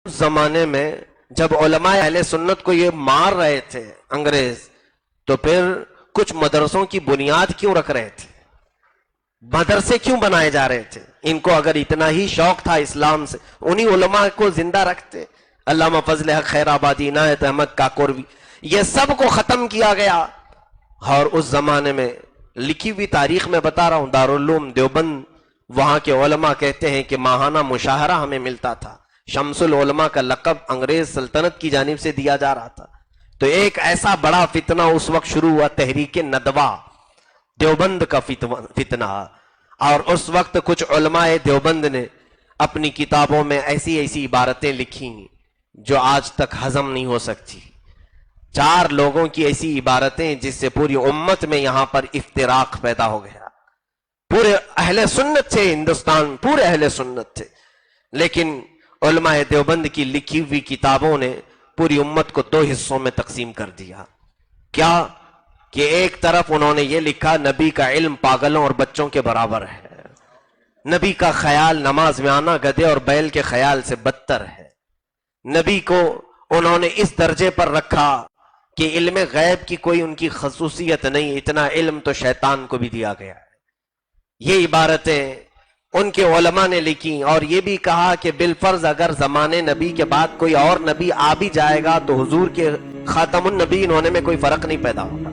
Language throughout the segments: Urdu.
اس زمانے میں جب علماء اہل سنت کو یہ مار رہے تھے انگریز، تو پھر کچھ مدرسوں کی بنیاد کیوں رکھ رہے تھے؟ مدرسے کیوں بنائے جا رہے تھے؟ ان کو اگر اتنا ہی شوق تھا اسلام سے، انہی علماء کو زندہ رکھتے۔ علامہ فضل حق خیر آبادی، عنایت احمد کاکوروی، یہ سب کو ختم کیا گیا۔ اور اس زمانے میں لکھی ہوئی تاریخ میں بتا رہا ہوں، دارالعلوم دیوبند، وہاں کے علماء کہتے ہیں کہ ماہانہ مشاہرہ ہمیں ملتا تھا۔ شمس العلماء کا لقب انگریز سلطنت کی جانب سے دیا جا رہا تھا۔ تو ایک ایسا بڑا فتنہ اس وقت شروع ہوا، تحریک ندوہ، دیوبند کا فتنہ۔ اور اس وقت کچھ علماء دیوبند نے اپنی کتابوں میں ایسی ایسی عبارتیں لکھی جو آج تک ہضم نہیں ہو سکتی۔ 4 لوگوں کی ایسی عبارتیں جس سے پوری امت میں یہاں پر افتراق پیدا ہو گیا۔ پورے اہل سنت تھے، ہندوستان پورے اہل سنت تھے، لیکن علماء دیوبند کی لکھی ہوئی کتابوں نے پوری امت کو 2 حصوں میں تقسیم کر دیا۔ کیا کہ ایک طرف انہوں نے یہ لکھا، نبی کا علم پاگلوں اور بچوں کے برابر ہے، نبی کا خیال نماز میں آنا گدھے اور بیل کے خیال سے بدتر ہے۔ نبی کو انہوں نے اس درجے پر رکھا کہ علم غیب کی کوئی ان کی خصوصیت نہیں، اتنا علم تو شیطان کو بھی دیا گیا ہے۔ یہ عبارتیں ان کے علماء نے لکھی، اور یہ بھی کہا کہ بالفرض اگر زمانے نبی کے بعد کوئی اور نبی آ بھی جائے گا تو حضور کے خاتم النبیین ہونے میں کوئی فرق نہیں پیدا ہوگا،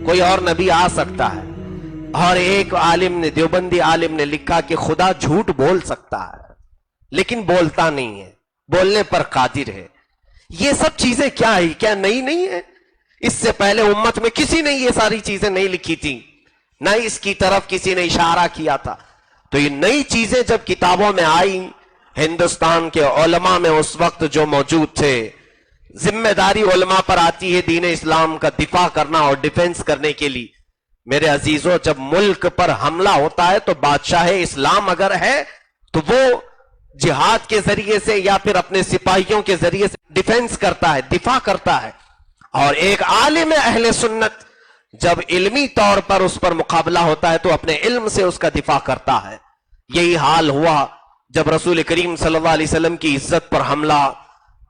کوئی اور نبی آ سکتا ہے۔ اور ایک عالم نے، دیوبندی عالم نے لکھا کہ خدا جھوٹ بول سکتا ہے لیکن بولتا نہیں ہے، بولنے پر قادر ہے۔ یہ سب چیزیں کیا ہے؟ کیا نئی نہیں ہے؟ اس سے پہلے امت میں کسی نے یہ ساری چیزیں نہیں لکھی تھی، نہ اس کی طرف کسی نے اشارہ کیا تھا۔ تو یہ نئی چیزیں جب کتابوں میں آئیں، ہندوستان کے علماء میں اس وقت جو موجود تھے، ذمہ داری علماء پر آتی ہے دین اسلام کا دفاع کرنا اور ڈیفنس کرنے کے لیے۔ میرے عزیزوں، جب ملک پر حملہ ہوتا ہے تو بادشاہ اسلام اگر ہے تو وہ جہاد کے ذریعے سے یا پھر اپنے سپاہیوں کے ذریعے سے ڈیفنس کرتا ہے، دفاع کرتا ہے۔ اور ایک عالم اہل سنت جب علمی طور پر اس پر مقابلہ ہوتا ہے تو اپنے علم سے اس کا دفاع کرتا ہے۔ یہی حال ہوا جب رسول کریم صلی اللہ علیہ وسلم کی عزت پر حملہ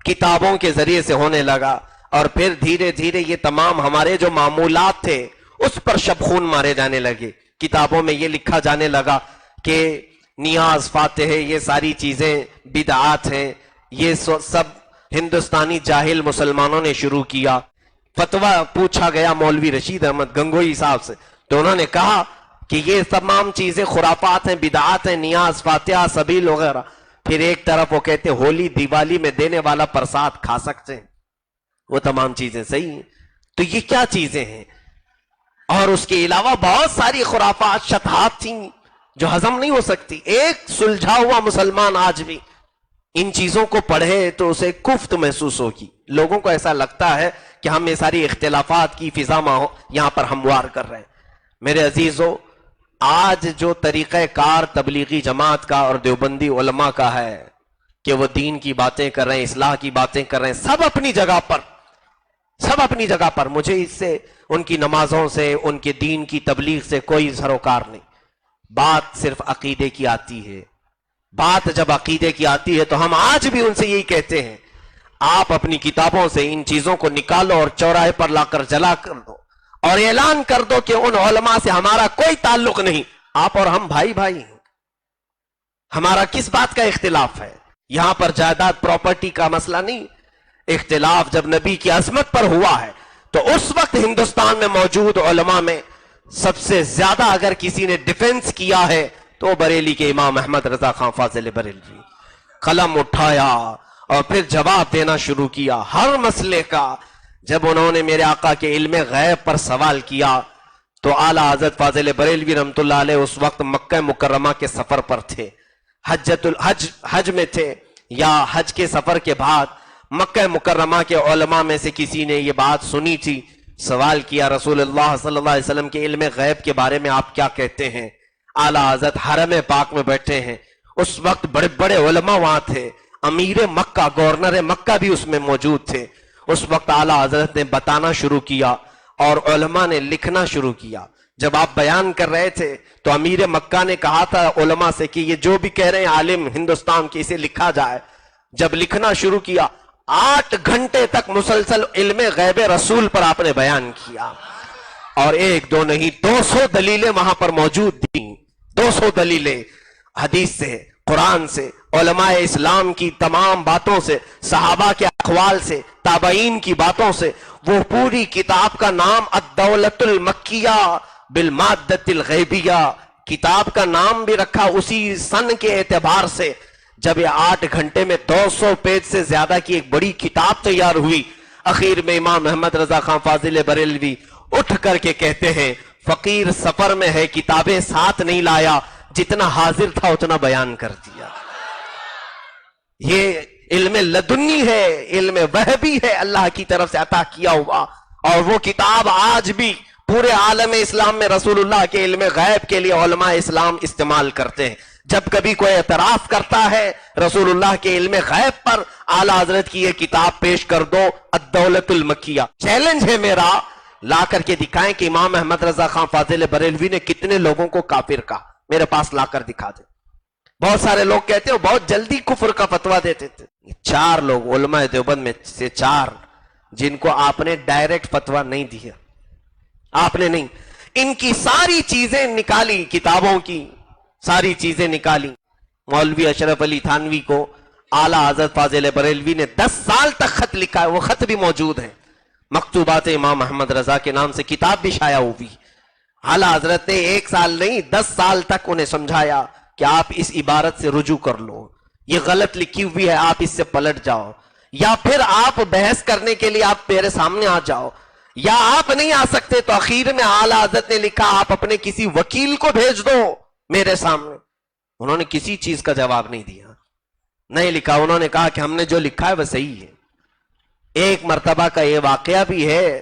کتابوں کے ذریعے سے ہونے لگا، اور پھر دھیرے دھیرے یہ تمام ہمارے جو معمولات تھے اس پر شبخون مارے جانے لگے۔ کتابوں میں یہ لکھا جانے لگا کہ نیاز، فاتح، یہ ساری چیزیں بدعات ہیں۔ یہ سب ہندوستانی جاہل مسلمانوں نے شروع کیا۔ فتویٰ پوچھا گیا مولوی رشید احمد گنگوئی صاحب سے، تو انہوں نے کہا کہ یہ تمام چیزیں خرافات ہیں، بدعات ہیں، نیاز، فاتحہ، سبیل وغیرہ۔ پھر ایک طرف وہ کہتے ہولی دیوالی میں دینے والا پرساد کھا سکتے ہیں، وہ تمام چیزیں صحیح ہیں۔ تو یہ کیا چیزیں ہیں؟ اور اس کے علاوہ بہت ساری خرافات، شطحات تھیں جو ہضم نہیں ہو سکتی۔ ایک سلجھا ہوا مسلمان آج بھی ان چیزوں کو پڑھے تو اسے کفت محسوس ہوگی۔ لوگوں کو ایسا لگتا ہے کہ ہم یہ ساری اختلافات کی فضا یہاں پر ہموار کر رہے ہیں۔ میرے عزیزو، آج جو طریقہ کار تبلیغی جماعت کا اور دیوبندی علماء کا ہے کہ وہ دین کی باتیں کر رہے ہیں، اصلاح کی باتیں کر رہے ہیں، سب اپنی جگہ پر، سب اپنی جگہ پر۔ مجھے اس سے، ان کی نمازوں سے، ان کے دین کی تبلیغ سے کوئی سروکار نہیں۔ بات صرف عقیدے کی آتی ہے۔ بات جب عقیدے کی آتی ہے تو ہم آج بھی ان سے یہی کہتے ہیں، آپ اپنی کتابوں سے ان چیزوں کو نکالو اور چوراہے پر لا کر جلا کر دو، اور اعلان کر دو کہ ان علماء سے ہمارا کوئی تعلق نہیں، آپ اور ہم بھائی بھائی ہیں۔ ہمارا کس بات کا اختلاف ہے؟ یہاں پر جائیداد پراپرٹی کا مسئلہ نہیں۔ اختلاف جب نبی کی عظمت پر ہوا ہے تو اس وقت ہندوستان میں موجود علماء میں سب سے زیادہ اگر کسی نے ڈیفنس کیا ہے تو بریلی کے امام احمد رضا خان فاضل بریلوی۔ قلم اٹھایا اور پھر جواب دینا شروع کیا ہر مسئلے کا۔ جب انہوں نے میرے آقا کے علم غیب پر سوال کیا تو اعلیٰ حضرت فاضل بریلوی رحمۃ اللہ علیہ اس وقت مکہ مکرمہ کے سفر پر تھے، حج میں تھے، یا حج کے سفر کے بعد مکہ مکرمہ کے علماء میں سے کسی نے یہ بات سنی تھی، سوال کیا رسول اللہ صلی اللہ علیہ وسلم کے علم غیب کے بارے میں آپ کیا کہتے ہیں؟ اعلیٰ حضرت حرم پاک میں بیٹھے ہیں، اس وقت بڑے بڑے علماء وہاں تھے، امیر مکہ، گورنر مکہ بھی اس میں موجود تھے۔ اس وقت اعلیٰ حضرت نے بتانا شروع کیا اور علماء نے لکھنا شروع کیا۔ جب آپ بیان کر رہے تھے تو امیر مکہ نے کہا تھا علماء سے کہ یہ جو بھی کہہ رہے ہیں عالم ہندوستان کے، اسے لکھا جائے۔ جب لکھنا شروع کیا 8 گھنٹے تک مسلسل علم غیب رسول پر آپ نے بیان کیا، اور ایک دو نہیں 200 دلیلیں وہاں پر موجود تھیں، 200 دلیلیں حدیث سے، قرآن سے، علماء اسلام کی تمام باتوں سے، صحابہ کے اقوال سے، تابعین کی باتوں سے۔ وہ پوری کتاب کا نام الدولۃ المکیہ بالمادۃ الغیبیہ، کتاب کا نام بھی رکھا اسی سن کے اعتبار سے۔ جب یہ 8 گھنٹے میں 200 پیج سے زیادہ کی ایک بڑی کتاب تیار ہوئی، اخیر میں امام محمد رضا خان فاضل بریلوی اٹھ کر کے کہتے ہیں فقیر سفر میں ہے، کتابیں ساتھ نہیں لایا، جتنا حاضر تھا اتنا بیان کر دیا۔ یہ علم لدنی ہے، علم وہبی ہے، اللہ کی طرف سے عطا کیا ہوا، اور وہ کتاب آج بھی پورے عالم اسلام میں رسول اللہ کے علم غیب کے لیے علماء اسلام استعمال کرتے ہیں۔ جب کبھی کوئی اعتراف کرتا ہے رسول اللہ کے علم غیب پر، اعلیٰ حضرت کی یہ کتاب پیش کر دو، الدولۃ المکیہ۔ چیلنج ہے میرا، لا کر کے دکھائیں کہ امام احمد رضا خان فاضل بریلوی نے کتنے لوگوں کو کافر کہا، میرے پاس لا کر دکھا دیں۔ بہت سارے لوگ کہتے ہیں بہت جلدی کفر کا فتویٰ دیتے تھے۔ 4 لوگ علماء دیوبند میں سے 4 جن کو آپ نے ڈائریکٹ فتویٰ نہیں دیا، آپ نے نہیں، ان کی ساری چیزیں نکالی، کتابوں کی ساری چیزیں نکالی۔ مولوی اشرف علی تھانوی کو اعلیٰ حضرت فاضل بریلوی نے 10 سال تک خط لکھا ہے، وہ خط بھی موجود ہیں، مکتوبات امام احمد رضا کے نام سے کتاب بھی شائع ہوئی۔ اعلیٰ حضرت نے 1 سال نہیں 10 سال تک انہیں سمجھایا کہ آپ اس عبارت سے رجوع کر لو، یہ غلط لکھی ہوئی ہے، آپ اس سے پلٹ جاؤ، یا پھر آپ بحث کرنے کے لیے آپ میرے سامنے آ جاؤ، یا آپ نہیں آ سکتے تو آخر میں اعلیٰ حضرت نے لکھا آپ اپنے کسی وکیل کو بھیج دو میرے سامنے۔ انہوں نے کسی چیز کا جواب نہیں دیا، نہیں لکھا، انہوں نے کہا کہ ہم نے جو لکھا ہے وہ صحیح ہے۔ ایک مرتبہ کا یہ واقعہ بھی ہے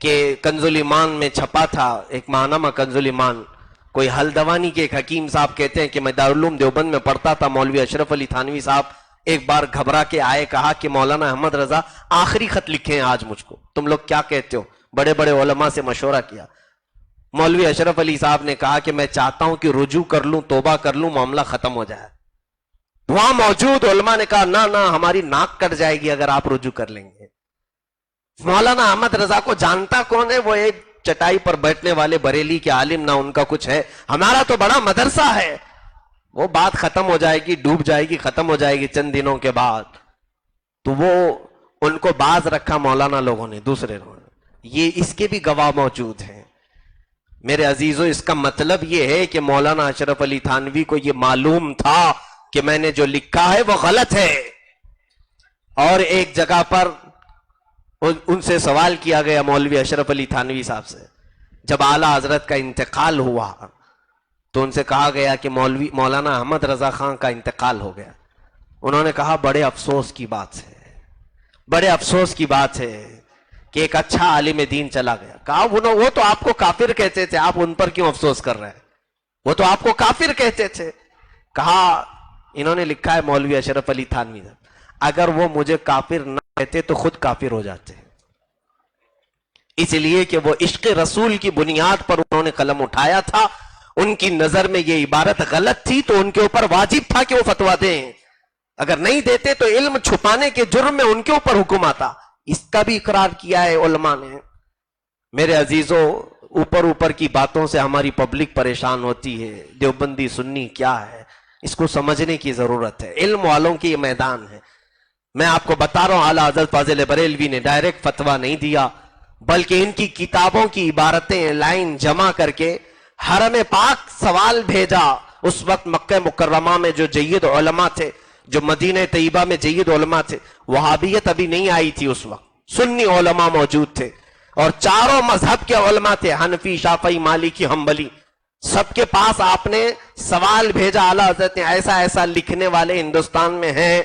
کہ کنز الایمان میں چھپا تھا ایک ماہنامہ کنز الایمان، کوئی ہلدوانی کے ایک حکیم صاحب کہتے ہیں کہ میں دارالعلوم دیوبند میں پڑھتا تھا، مولوی اشرف علی تھانوی صاحب ایک بار گھبرا کے آئے، کہا کہ مولانا احمد رضا آخری خط لکھے ہیں آج مجھ کو، تم لوگ کیا کہتے ہو؟ بڑے بڑے علماء سے مشورہ کیا۔ مولوی اشرف علی صاحب نے کہا کہ میں چاہتا ہوں کہ رجوع کر لوں، توبہ کر لوں، معاملہ ختم ہو جائے۔ وہاں موجود علماء نے کہا نہ ہماری ناک کٹ جائے گی اگر آپ رجوع کر لیں گے۔ مولانا احمد رضا کو جانتا کون ہے؟ وہ ایک چٹائی پر بیٹھنے والے بریلی کے عالم، نہ ان کا کچھ ہے، ہمارا تو بڑا مدرسہ ہے۔ وہ بات ختم ہو جائے گی، ڈوب جائے گی، ختم ہو جائے گی چند دنوں کے بعد۔ تو وہ ان کو باز رکھا مولانا لوگوں نے، دوسرے لوگوں نے، یہ اس کے بھی گواہ موجود ہیں۔ میرے عزیزو، اس کا مطلب یہ ہے کہ مولانا اشرف علی تھانوی کو یہ معلوم تھا کہ میں نے جو لکھا ہے وہ غلط ہے۔ اور ایک جگہ پر ان سے سوال کیا گیا مولوی اشرف علی تھانوی صاحب سے، جب اعلیٰ حضرت کا انتقال ہوا تو ان سے کہا گیا کہ مولانا احمد رضا خان کا انتقال ہو گیا۔ انہوں نے کہا بڑے افسوس کی بات ہے، بڑے افسوس کی بات ہے کہ ایک اچھا عالم دین چلا گیا۔ کہا وہ تو آپ کو کافر کہتے تھے، آپ ان پر کیوں افسوس کر رہے ہیں؟ وہ تو آپ کو کافر کہتے تھے۔ کہا، انہوں نے لکھا ہے مولوی اشرف علی تھانوی صاحب، اگر وہ مجھے کافر نہ کہتے تو خود کافر ہو جاتے، اس لیے کہ وہ عشق رسول کی بنیاد پر انہوں نے قلم اٹھایا تھا، ان کی نظر میں یہ عبارت غلط تھی تو ان کے اوپر واجب تھا کہ وہ فتویٰ دیں، اگر نہیں دیتے تو علم چھپانے کے جرم میں ان کے اوپر حکم آتا۔ اس کا بھی اقرار کیا ہے علماء نے۔ میرے عزیزو، اوپر کی باتوں سے ہماری پبلک پریشان ہوتی ہے، دیوبندی سنی کیا ہے، اس کو سمجھنے کی ضرورت ہے، علم والوں کی یہ میدان ہے۔ میں آپ کو بتا رہا ہوں اعلیٰ حضرت فاضل بریلوی نے ڈائریکٹ فتویٰ نہیں دیا، بلکہ ان کی کتابوں کی عبارتیں لائن جمع کر کے حرم پاک سوال بھیجا۔ اس وقت مکہ مکرمہ میں جو جید علماء تھے، جو مدینہ طیبہ میں جید علماء تھے، وہابیت ابھی نہیں آئی تھی، اس وقت سنی علماء موجود تھے، اور چاروں مذہب کے علماء تھے، حنفی، شافعی، مالکی، حنبلی، سب کے پاس آپ نے سوال بھیجا، اعلیٰ حضرت نے ایسا ایسا لکھنے والے ہندوستان میں ہیں،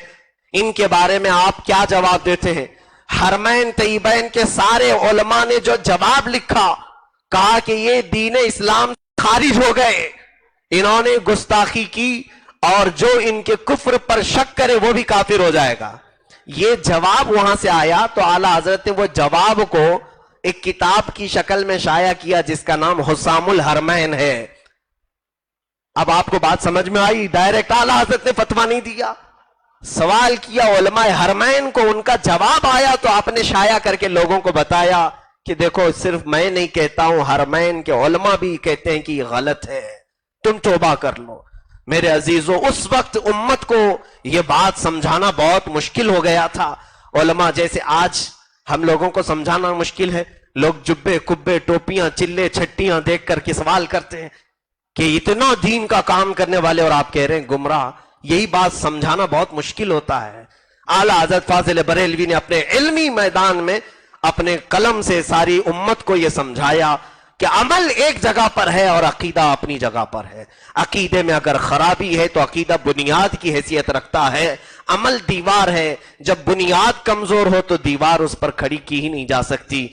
ان کے بارے میں آپ کیا جواب دیتے ہیں؟ حرمین طیبین کے سارے علماء نے جو جواب لکھا، کہا کہ یہ دین اسلام خارج ہو گئے، انہوں نے گستاخی کی، اور جو ان کے کفر پر شک کرے وہ بھی کافر ہو جائے گا۔ یہ جواب وہاں سے آیا تو اعلیٰ حضرت نے وہ جواب کو ایک کتاب کی شکل میں شائع کیا جس کا نام حسام الحرمین ہے۔ اب آپ کو بات سمجھ میں آئی؟ ڈائریکٹ اعلیٰ حضرت نے فتویٰ نہیں دیا، سوال کیا علماء حرمین کو، ان کا جواب آیا تو آپ نے شائع کر کے لوگوں کو بتایا کہ دیکھو صرف میں نہیں کہتا ہوں، حرمین کے علماء بھی کہتے ہیں کہ یہ غلط ہے، تم توبہ کر لو۔ میرے عزیزوں، اس وقت امت کو یہ بات سمجھانا بہت مشکل ہو گیا تھا۔ علماء جیسے آج ہم لوگوں کو سمجھانا مشکل ہے، لوگ جبے کبے ٹوپیاں چلے چھٹیاں دیکھ کر کے سوال کرتے ہیں کہ اتنا دین کا کام کرنے والے اور آپ کہہ رہے ہیں گمراہ۔ یہی بات سمجھانا بہت مشکل ہوتا ہے۔ اعلیٰ حضرت فاضل بریلوی نے اپنے علمی میدان میں اپنے قلم سے ساری امت کو یہ سمجھایا کہ عمل ایک جگہ پر ہے اور عقیدہ اپنی جگہ پر ہے۔ عقیدے میں اگر خرابی ہے تو عقیدہ بنیاد کی حیثیت رکھتا ہے، عمل دیوار ہے، جب بنیاد کمزور ہو تو دیوار اس پر کھڑی کی ہی نہیں جا سکتی۔